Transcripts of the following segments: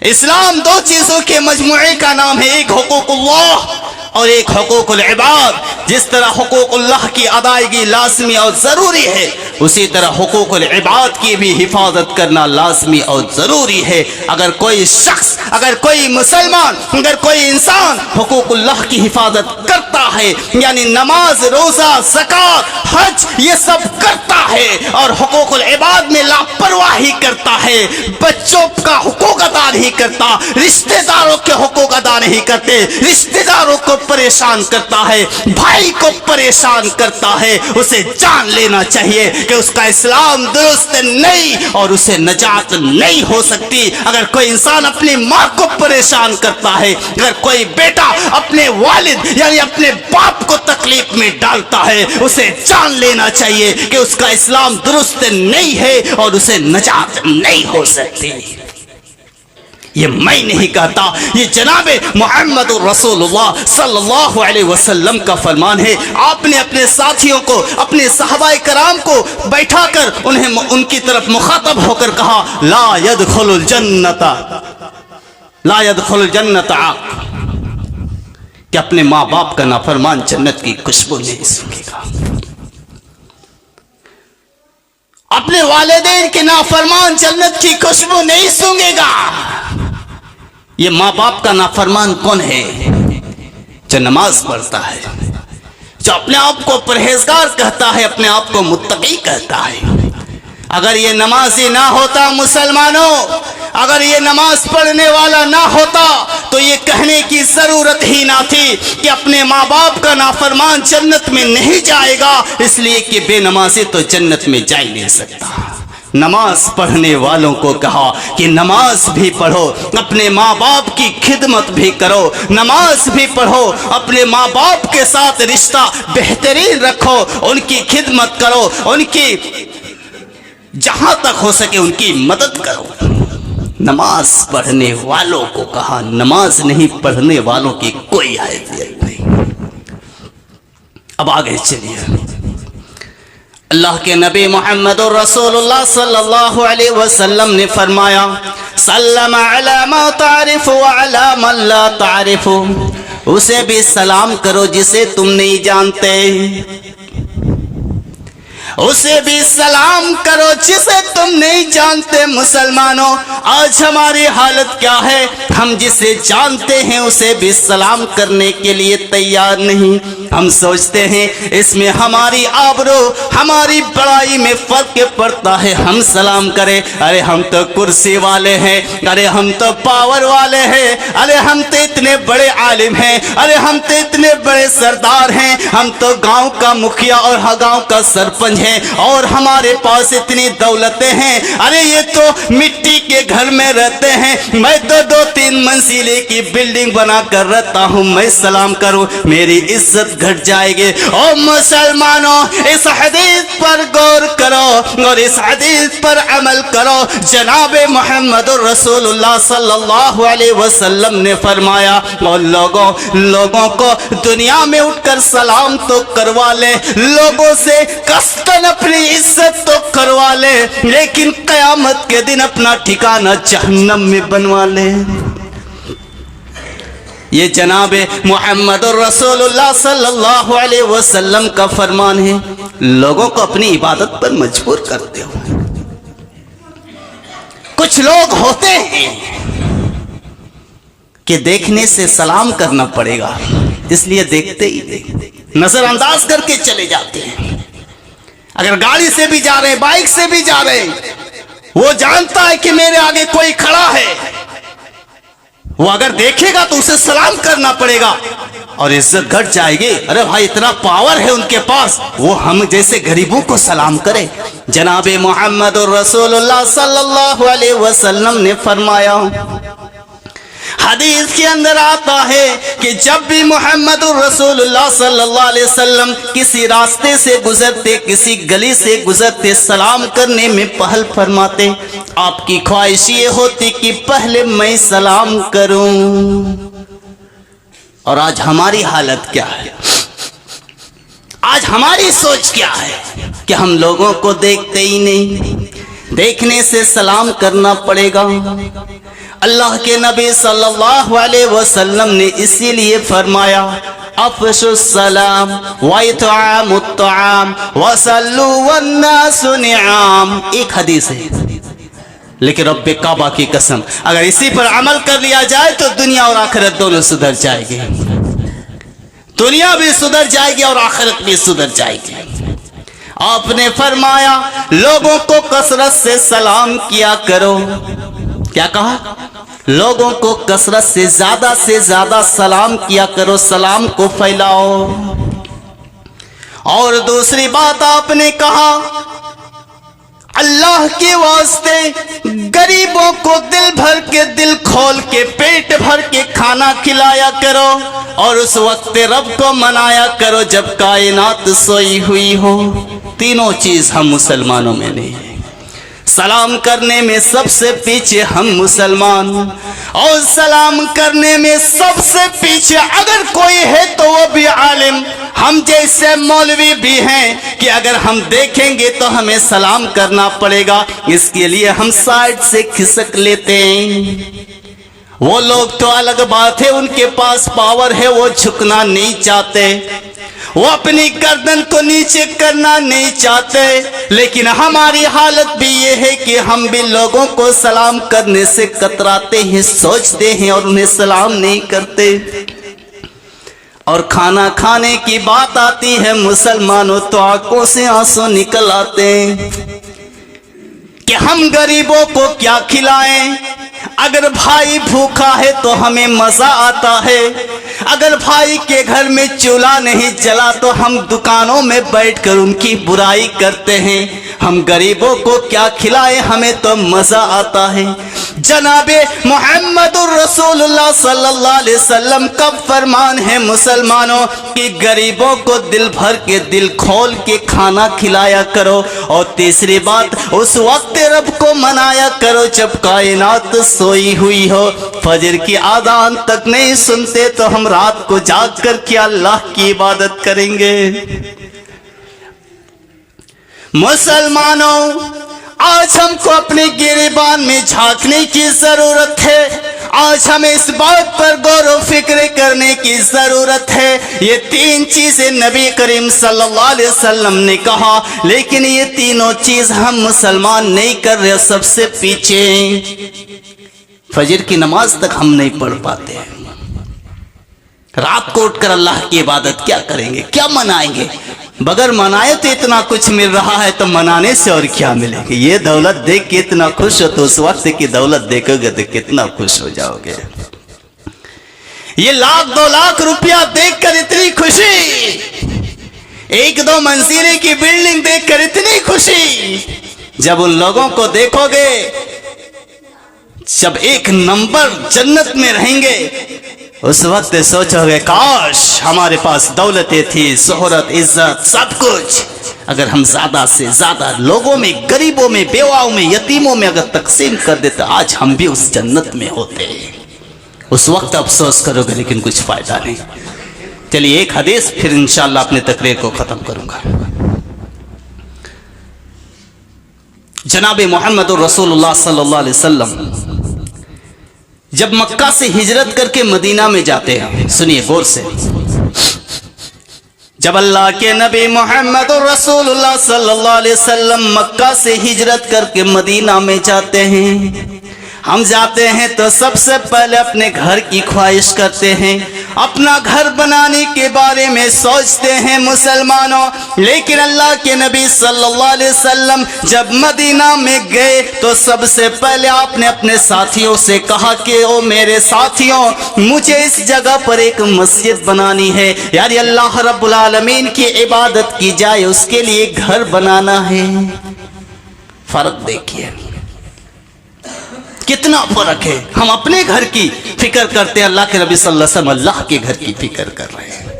इस्लाम दो चीजों के मजमूए का नाम है, एक हुकूकुल्लाह और एक हुकूकुल इबाद। जिस तरह हुकूकुल्लाह की अदायगी लाजमी और ज़रूरी है, उसी तरह हुकूकुल इबाद की भी हिफाजत करना लाजमी और ज़रूरी है। अगर कोई शख्स, अगर कोई मुसलमान, अगर कोई इंसान हुकूकुल्लाह की हिफाजत करता है, यानी नमाज, रोज़ा, ज़कात, हज, ये सब करता है और हुकूकुल इबाद में लापरवाही करता है, बच्चों का हुकूक अदा नहीं करता, रिश्तेदारों के हुकूक अदा नहीं करते, रिश्तेदारों को परेशान करता है, भाई को परेशान करता है, उसे जान लेना चाहिए कि उसका इस्लाम दुरुस्त नहीं और उसे नजात नहीं हो सकती। अगर कोई इंसान अपनी माँ को परेशान करता है, अगर कोई बेटा अपने वालिद यानी अपने बाप को तकलीफ में डालता है, उसे जान लेना चाहिए कि उसका इस्लाम दुरुस्त नहीं है और उसे नजात नहीं हो सकती। ये मैं नहीं कहता, ये जनाबे मोहम्मद रसूलुल्लाह सल्लल्लाहु अलैहि वसल्लम का फरमान है। आपने अपने साथियों को, अपने सहाबाए कराम को बैठाकर उन्हें उनकी तरफ मुखातब होकर कहा, ला यदखुलुल जन्नता, ला यदखुलुल जन्नता, कि अपने माँ बाप का नाफरमान जन्नत की खुशबू नहीं सूंघेगा। अपने वालिदैन के नाफरमान जन्नत की खुशबू नहीं सूंघेगा। ये माँ बाप का नाफरमान कौन है? जो नमाज पढ़ता है, जो अपने आप को परहेजगार कहता है, अपने आप को मुत्तकी कहता है। अगर ये नमाजी ना होता मुसलमानों, अगर ये नमाज पढ़ने वाला ना होता तो ये कहने की जरूरत ही ना थी कि अपने माँ बाप का नाफरमान जन्नत में नहीं जाएगा, इसलिए कि बेनमाजी तो जन्नत में जा ही नहीं सकता। नमाज पढ़ने वालों को कहा कि नमाज भी पढ़ो, अपने माँ बाप की खिदमत भी करो, नमाज भी पढ़ो, अपने माँ बाप के साथ रिश्ता बेहतरीन रखो, उनकी खिदमत करो, उनकी जहां तक हो सके उनकी मदद करो। नमाज पढ़ने वालों को कहा, नमाज नहीं पढ़ने वालों की कोई हैसियत नहीं। अब आगे चलिए, अल्लाह के नबी मोहम्मद रसूलुल्लाह सल्लल्लाहु अलैहि वसल्लम ने फरमाया, सल्लम अला मा तारिफु व अला मन ला तारिफु, उसे भी सलाम करो जिसे तुम नहीं जानते, उसे भी सलाम करो जिसे तुम नहीं जानते। मुसलमानों, आज हमारी हालत क्या है? हम जिसे जानते हैं उसे भी सलाम करने के लिए तैयार नहीं। हम सोचते हैं इसमें हमारी आबरू, हमारी बड़ाई में फर्क पड़ता है, हम सलाम करें। अरे हम तो कुर्सी वाले हैं, अरे हम तो पावर वाले हैं, अरे हम तो इतने बड़े आलिम हैं, अरे हम तो इतने बड़े सरदार हैं, हम तो गांव का मुखिया और गांव का सरपंच और हमारे पास इतनी दौलतें हैं। अरे ये तो मिट्टी के घर में रहते हैं, मैं तो 2-3 मंजिले की बिल्डिंग बना कर रहता हूँ, मैं सलाम करूँ मेरी इज्जत घट जाएगी। ओ मुसलमानों, इस हदीस पर गौर करो और इस हदीस पर अमल करो। जनाबे मोहम्मद रसूलुल्लाह सल्लल्लाहु अलैहि वसल्लम ने फरमाया, और लोगों को दुनिया में उठकर सलाम तो करवा ले, लोगों से कस्तन अपनी इज्जत तो करवा ले, लेकिन कयामत के दिन अपना ठिकाना जहन्नम में बनवा ले। ये जनाबे मोहम्मद रसूलुल्लाह सल्लल्लाहु अलैहि वसल्लम का फरमान है। लोगों को अपनी इबादत पर मजबूर करते हो। कुछ लोग होते हैं कि देखने से सलाम करना पड़ेगा, इसलिए देखते ही नजरअंदाज करके चले जाते हैं। अगर गाड़ी से भी जा रहे, बाइक से भी जा रहे, वो जानता है कि मेरे आगे कोई खड़ा है, वो अगर देखेगा तो उसे सलाम करना पड़ेगा और इज्जत घट जाएगी। अरे भाई, इतना पावर है उनके पास, वो हम जैसे गरीबों को सलाम करे। जनाबे मोहम्मद रसूलुल्लाह सल्लल्लाहु अलैहि वसल्लम ने फरमाया, हदीस के अंदर आता है कि जब भी मोहम्मद रसूलुल्लाह सल्लल्लाहु अलैहि वसल्लम किसी रास्ते से गुजरते, किसी गली से गुजरते, सलाम करने में पहल फरमाते, आपकी ख्वाहिश ये होती कि पहले मैं सलाम करूं। और आज हमारी हालत क्या है? आज हमारी सोच क्या है कि हम लोगों को देखते ही नहीं, देखने से सलाम करना पड़ेगा। अल्लाह के नबी सल्लल्लाहु अलैहि वसल्लम ने इसीलिए फरमाया अफ़शुस सलाम व इत्आमुत तआम वसल्लु वन्नासु निआम। एक हदीस है, लेकिन रब्बे काबा की कसम अगर इसी पर अमल कर लिया जाए तो दुनिया और आखिरत दोनों सुधर जाएगी। दुनिया भी सुधर जाएगी और आखिरत भी सुधर जाएगी। आपने फरमाया लोगों को कसरत से सलाम किया करो। क्या कहा? लोगों को कसरत से ज्यादा सलाम किया करो, सलाम को फैलाओ। और दूसरी बात आपने कहा अल्लाह के वास्ते गरीबों को दिल खोल के पेट भर के खाना खिलाया करो और उस वक्त रब को मनाया करो जब कायनात सोई हुई हो। तीनों चीज हम मुसलमानों में नहीं है। सलाम करने में सबसे पीछे हम मुसलमान, और सलाम करने में सबसे पीछे अगर कोई है तो वो भी आलिम। हम जैसे मौलवी भी हैं कि अगर हम देखेंगे तो हमें सलाम करना पड़ेगा, इसके लिए हम साइड से खिसक लेते हैं। वो लोग तो अलग बात है, उनके पास पावर है, वो झुकना नहीं चाहते, वो अपनी गर्दन को नीचे करना नहीं चाहते। लेकिन हमारी हालत भी ये है कि हम भी लोगों को सलाम करने से कतराते हैं, सोचते हैं और उन्हें सलाम नहीं करते। और खाना खाने की बात आती है मुसलमानों तो आंखों से आंसू निकल आते हैं कि हम गरीबों को क्या खिलाएं। अगर भाई भूखा है तो हमें मजा आता है, अगर भाई के घर में चूल्हा नहीं जला तो हम दुकानों में बैठकर उनकी बुराई करते हैं। हम गरीबों को क्या खिलाएं, हमें तो मजा आता है। जनाबे मुहम्मदुर रसूलुल्लाह सल्लल्लाहु अलैहि वसल्लम का फरमान है मुसलमानों कि गरीबों को दिल भर के दिल खोल के खाना खिलाया करो। और तीसरी बात उस वक्त रब को मनाया करो जब कायनात सोई हुई हो। फजर की आज़ान तक नहीं सुनते तो हम रात को जाग कर क्या अल्लाह की इबादत करेंगे। मुसलमानों आज हमको अपने गिरेबान में झांकने की जरूरत है। आज हमें इस बात पर गौर व फिक्र करने की जरूरत है। ये तीन चीजें नबी करीम सल्लल्लाहु अलैहि वसल्लम ने कहा, लेकिन ये तीनों चीज हम मुसलमान नहीं कर रहे। सबसे पीछे फजर की नमाज तक हम नहीं पढ़ पाते। रात को उठकर अल्लाह की इबादत क्या करेंगे, क्या मनाएंगे? बगैर मनाए तो इतना कुछ मिल रहा है तो मनाने से और क्या मिलेगा। ये दौलत देख के इतना खुश हो तो उस वक्त की दौलत देखोगे तो कितना खुश हो जाओगे। ये 1-2 लाख रुपया देखकर इतनी खुशी, 1-2 मंजिले की बिल्डिंग देखकर इतनी खुशी, जब उन लोगों को देखोगे जब 1 नंबर जन्नत में रहेंगे उस वक्त सोचोगे काश हमारे पास दौलतें थी, शोहरत, इज्जत, सब कुछ। अगर हम ज्यादा से ज्यादा लोगों में, गरीबों में, बेवाओं में, यतीमों में अगर तकसीम कर देते आज हम भी उस जन्नत में होते। उस वक्त अफसोस करोगे लेकिन कुछ फायदा नहीं। चलिए एक हदीस फिर इंशाअल्लाह अपने तकरीर को खत्म करूंगा। जनाबे मुहम्मदुर रसूलुल्लाह सल्लल्लाहु अलैहि वसल्लम जब मक्का से हिजरत करके मदीना में जाते हैं, सुनिए गौर से, जब अल्लाह के नबी मोहम्मद रसूलुल्लाह सल्लल्लाहु अलैहि वसल्लम मक्का से हिजरत करके मदीना में जाते हैं, हम जाते हैं तो सबसे पहले अपने घर की ख्वाहिश करते हैं, अपना घर बनाने के बारे में सोचते हैं मुसलमानों। लेकिन अल्लाह के नबी सल्लल्लाहु अलैहि वसल्लम जब मदीना में गए तो सबसे पहले आपने अपने साथियों से कहा कि ओ मेरे साथियों, मुझे इस जगह पर एक मस्जिद बनानी है, यानी अल्लाह रब्बुल आलमीन की इबादत की जाए, उसके लिए घर बनाना है। फर्क देखिए कितना फर्क है। हम अपने घर की फिक्र करते हैं, अल्लाह के नबी सल्लल्लाहु अलैहि वसल्लम अल्लाह के घर की फिक्र कर रहे हैं।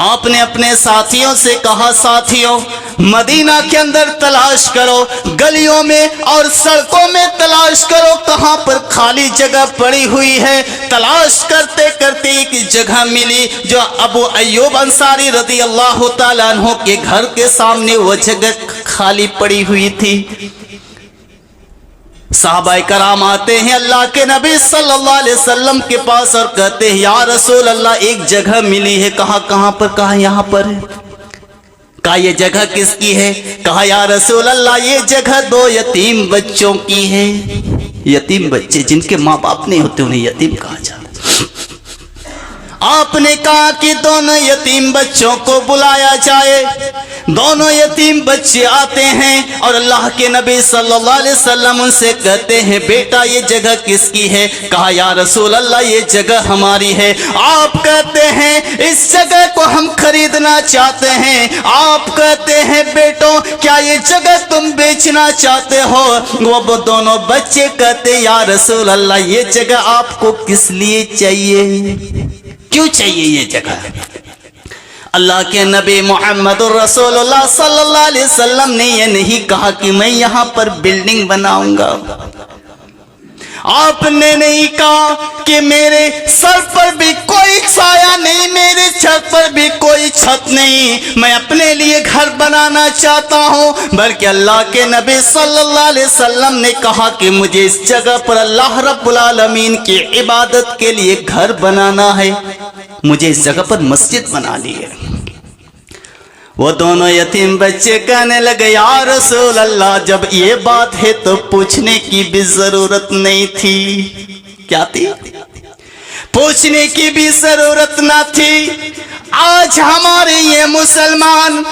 आपने अपने साथियों से कहा साथियों मदीना के अंदर तलाश करो, गलियों में और सड़कों में तलाश करो कहां पर खाली जगह पड़ी हुई है। तलाश करते करते एक जगह मिली जो अबू अय्यूब अंसारी रज़ी अल्लाह ताला अन्हु के घर के सामने वो जगह खाली पड़ी हुई थी। साहबाए कराम आते हैं अल्लाह के नबी सल्लल्लाहु अलैहि वसल्लम के पास और कहते हैं या रसूल अल्लाह, एक जगह मिली है। कहाँ पर? कहा यहाँ पर है। कहा ये जगह किसकी है? कहा या रसूल अल्लाह, ये जगह 2 यतीम बच्चों की है। यतीम बच्चे जिनके माँ बाप नहीं होते उन्हें यतीम कहा जाता। आपने कहा कि दोनों यतीम बच्चों को बुलाया जाए। दोनों यतीम बच्चे आते हैं और अल्लाह के नबी सल्लल्लाहु अलैहि वसल्लम उनसे कहते हैं बेटा ये जगह किसकी है? कहा या रसूल अल्लाह, ये जगह हमारी है। आप कहते हैं इस जगह को हम खरीदना चाहते हैं। आप कहते हैं बेटों क्या ये जगह तुम बेचना चाहते हो? वो दोनों बच्चे कहते या रसूल अल्लाह, ये जगह आपको किस लिए चाहिए? क्यों चाहिए ये जगह? अल्लाह के नबी मोहम्मद रसूलुल्लाह सल्लल्लाहु अलैहि वसल्लम ने ये नहीं कहा कि मैं यहाँ पर बिल्डिंग बनाऊंगा। आपने नहीं कहा कि मेरे सर पर भी कोई छाया नहीं, मेरे छत पर भी कोई छत नहीं, मैं अपने लिए घर बनाना चाहता हूँ। बल्कि अल्लाह के नबी सल्लल्लाहु अलैहि वसल्लम ने कहा कि मुझे इस जगह पर अल्लाह रब्बुल आलमीन की इबादत के लिए घर बनाना है, मुझे इस जगह पर मस्जिद बनानी है। वो दोनों यतीम बच्चे कहने लगे या रसूल अल्लाह, जब ये बात है तो पूछने की भी जरूरत नहीं थी। क्या थी? पूछने की भी जरूरत ना थी। आज हमारे ये मुसलमान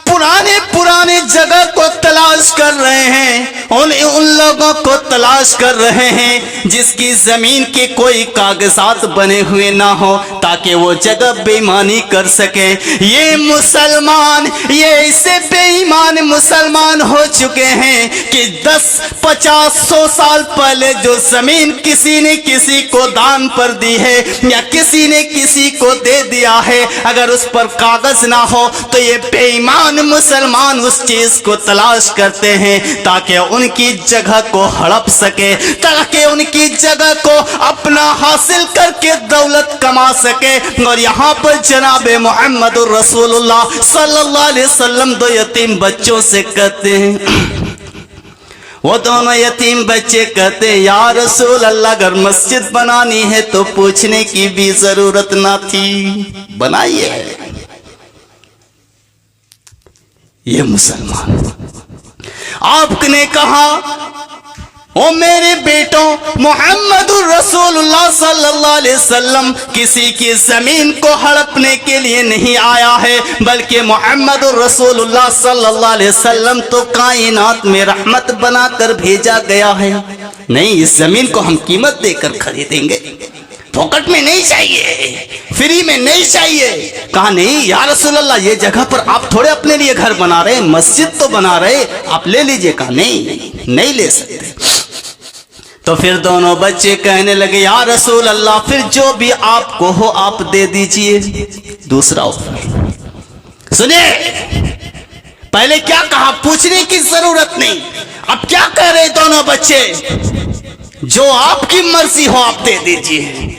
पुराने जगह को तलाश कर रहे हैं, उन लोगों को तलाश कर रहे हैं जिसकी जमीन के कोई कागजात बने हुए ना हो ताकि वो जगह बेईमानी कर सके। ये मुसलमान ये ऐसे बेईमान मुसलमान हो चुके हैं कि 10, 50, 100 साल पहले जो जमीन किसी ने किसी को दान पर दी है या किसी ने किसी को दे दिया है, अगर उस पर कागज ना हो तो ये बेईमान मुसलमान उस चीज को तलाश करते हैं ताकि उनकी जगह को हड़प सके, ताकि उनकी जगह को अपना हासिल करके दौलत कमा सके। और यहाँ पर जनाब मोहम्मद रसूलुल्लाह सल्लल्लाहु अलैहि वसल्लम 2 यतीम बच्चों से कहते हैं, वो दोनों यतीम बच्चे कहते हैं या रसूल अल्लाह, अगर मस्जिद बनानी है तो पूछने की भी जरूरत ना थी, बनाइए। ये मुसलमान आपने कहा ओ मेरे बेटों, मोहम्मद रसूलुल्लाह सल्लल्लाहु अलैहि वसल्लम किसी की जमीन को हड़पने के लिए नहीं आया है, बल्कि मोहम्मद रसूलुल्लाह सल्लल्लाहु अलैहि वसल्लम तो कायनात में रहमत बनाकर भेजा गया है। नहीं, इस जमीन को हम कीमत देकर खरीदेंगे, फोकट में नहीं चाहिए, फ्री में नहीं चाहिए। कहा नहीं या रसूल अल्लाह, ये जगह पर आप थोड़े अपने लिए घर बना रहे, मस्जिद तो बना रहे, आप ले लीजिए। कहा नहीं ले सकते। तो फिर दोनों बच्चे कहने लगे या रसूल अल्लाह, फिर जो भी आपको हो आप दे दीजिए। दूसरा ऑफर सुनिए, पहले क्या कहा, पूछने की जरूरत नहीं। अब क्या कह रहे दोनों बच्चे, जो आपकी मर्जी हो आप दे दीजिए।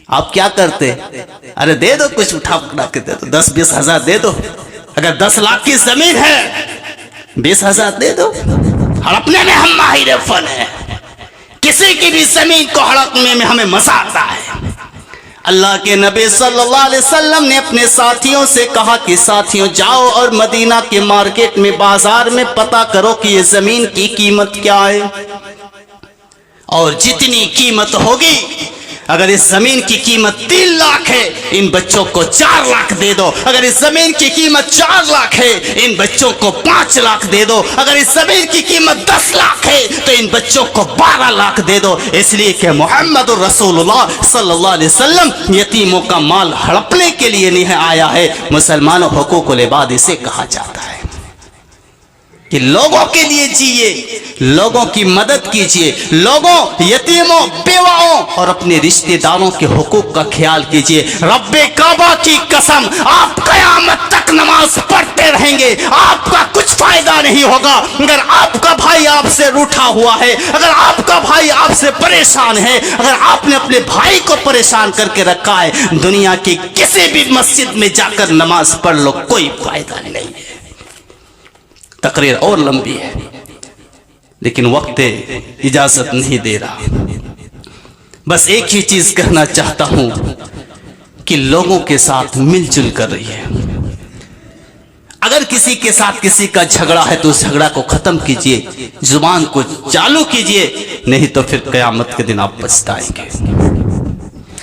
आप क्या करते, अरे दे दो, कुछ उठा के दे दो, 10-20 हजार दे दो। अगर 10 लाख की जमीन है 20 हजार दे दो। हड़पने में हम माहिर फन है, किसी की भी जमीन को हड़पने में हमें मजा आता है। अल्लाह के नबी सल्लल्लाहु अलैहि वसल्लम ने अपने साथियों से कहा कि साथियों जाओ और मदीना के मार्केट में, बाजार में पता करो कि ये जमीन की कीमत क्या है, और जितनी कीमत होगी, अगर इस जमीन की कीमत 3 लाख है, इन बच्चों को 4 लाख दे दो। अगर इस जमीन की कीमत 4 लाख है, इन बच्चों को 5 लाख दे दो। अगर इस जमीन की कीमत 10 लाख है तो इन बच्चों को 12 लाख दे दो। इसलिए कि मोहम्मद रसूलुल्लाह सल्लल्लाहु अलैहि वसल्लम यतीमों का माल हड़पने के लिए नहीं आया है। मुसलमानों, हुकूकुल इबाद इसे कहा जाता है कि लोगों के लिए जिए, लोगों की मदद कीजिए, लोगों, यतीमों, बेवाओं और अपने रिश्तेदारों के हुकूक का ख्याल कीजिए। रब्बे काबा की कसम, आप कयामत तक नमाज पढ़ते रहेंगे, आपका कुछ फायदा नहीं होगा। अगर आपका भाई आपसे रूठा हुआ है, अगर आपका भाई आपसे परेशान है, अगर आपने अपने भाई को परेशान करके रखा है, दुनिया की किसी भी मस्जिद में जाकर नमाज पढ़ लो, कोई फायदा नहीं है। तकरीर और लंबी है, लेकिन वक्त इजाजत नहीं दे रहा। बस एक ही चीज कहना चाहता हूं कि लोगों के साथ मिलजुल कर रहिए। अगर किसी के साथ किसी का झगड़ा है तो उस झगड़ा को खत्म कीजिए, जुबान को चालू कीजिए, नहीं तो फिर कयामत के दिन आप पछताएंगे।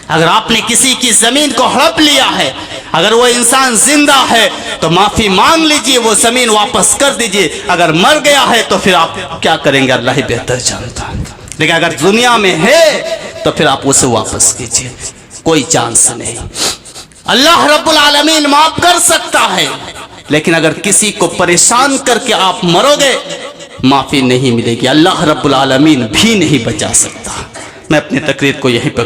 अगर आपने किसी की जमीन को हड़प लिया है, अगर वो इंसान जिंदा है तो माफी मांग लीजिए, वो जमीन वापस कर दीजिए। अगर मर गया है तो फिर आप क्या करेंगे अल्लाह ही बेहतर जानता है। लेकिन अगर दुनिया में है तो फिर आप उसे वापस कीजिए, कोई चांस नहीं। अल्लाह रब्बुल आलमीन माफ कर सकता है, लेकिन अगर किसी को परेशान करके आप मरोगे माफी नहीं मिलेगी, अल्लाह रब्बुल आलमीन भी नहीं बचा सकता। मैं अपनी तकरीर को यहीं पर